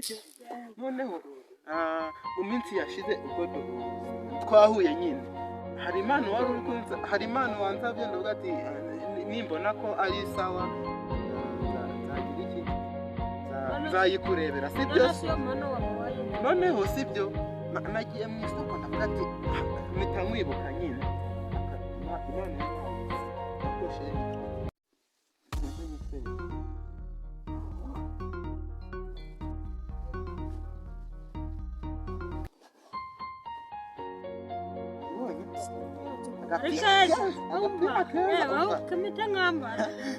sibyo noneho mu minsi yashize ubwo twahuye nyine hari impano wansabye ndavuga ati nimbona ko ari sawa nzayikurebera sibyo noneho sibyo nagiye mu isoko ndavuga ati mpita nkwibuka nyine Imana yakoshe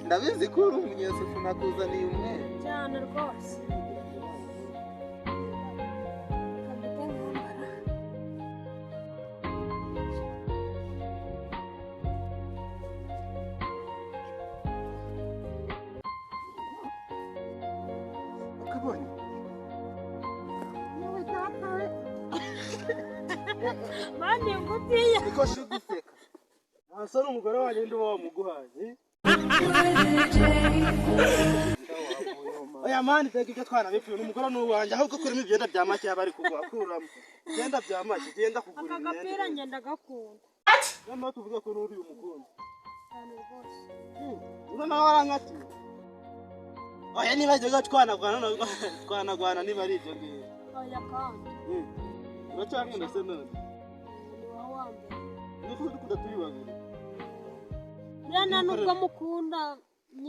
ndabizi ko uri umunyesuku nakuzaniye umwe cyane rwose ukabonye mani ngutiya niko shiguseka asa n'umugore wanjye ndi wamuguhaye oya mani tega ibyo twanabipfuye n'umugore n'uwanjye ahubwo kurimo ibyenda bya make bari kugukuramo ibyenda bya make genda kugura aka gapira ngenda gakunda noneho tuvuge ko uri umukunda cyane rwose urabona warankati oya niba jyaga twanagwana niba ari ibyo ngibyo oya kandi uracyakunda se none ni wowe wa mbere nuko dukunda turi babiri rena nubwo mukunda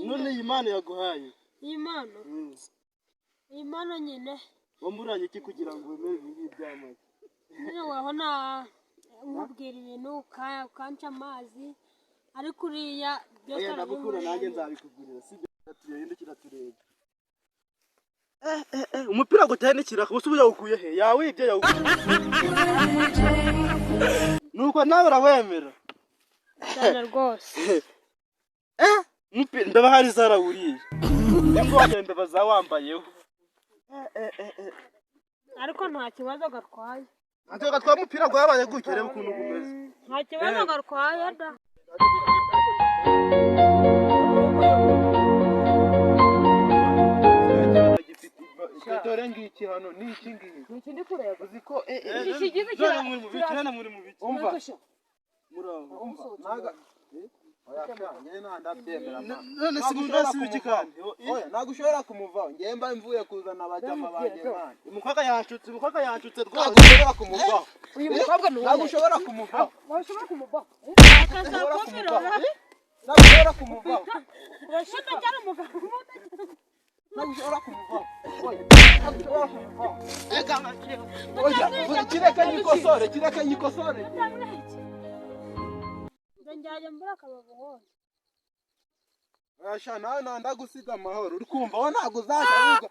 none iyi mpano yaguhaye iyi mpano nyine wamburanye iki kugira ngo wemere ibi by'amazi nyine wabona nkubwira ibintu ukanca amazi ariko uriya byose ndagukura nanjye nzabikugurira sibyo turahindukira turebe umupira guteye n'ikiraka ubusa ubu yawukuye he yawibye yawukuye nuko nawe urawemera cyane rwose umupira ndaba hari zarawuriye nibwo wagenda bazawambayeho ariko nta kibazo gatwaye ntacyo gatwaye umupira gwabaye gutya reba ukuntu gumeze nta kibazo gatwaye da dore ngiki hano ni iki ngiki ni ikindi kureba uzi ko ikigize cyane muri mu biki umva muraho umva naga oya cyane ndabyemera none si mundasi biki kandi oya nagushobora kumuvaho ngiye mba mvuye kuzana abajama banje manje umukobwa yanshutse rwose nagushobora kumuvaho uyu mukobwa ni nagushobora kumuvaho washobora kumuvaho nagushobora kumuvaho urashaka cyane umugabo nagushobora kumuvaho nagushobora kumuvaho oya kireka nyikosore njyaje mbura akabavu hose asha nawe ndagusiga amahoro uri kumva wowe ntabwo uzaza wiga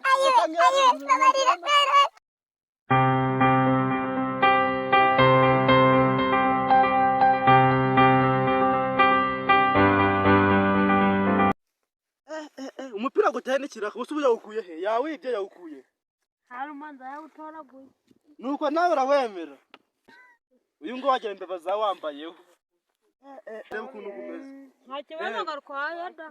umupira guteye n'ikiraka ubusa ubu yawukuye he yawibye yawukuye hari umanza yawutoraguye nuko nawe urawemera uyu ngo wagenda bazawambayeho reba ukuntu gumeze nta kibazo gatwaye da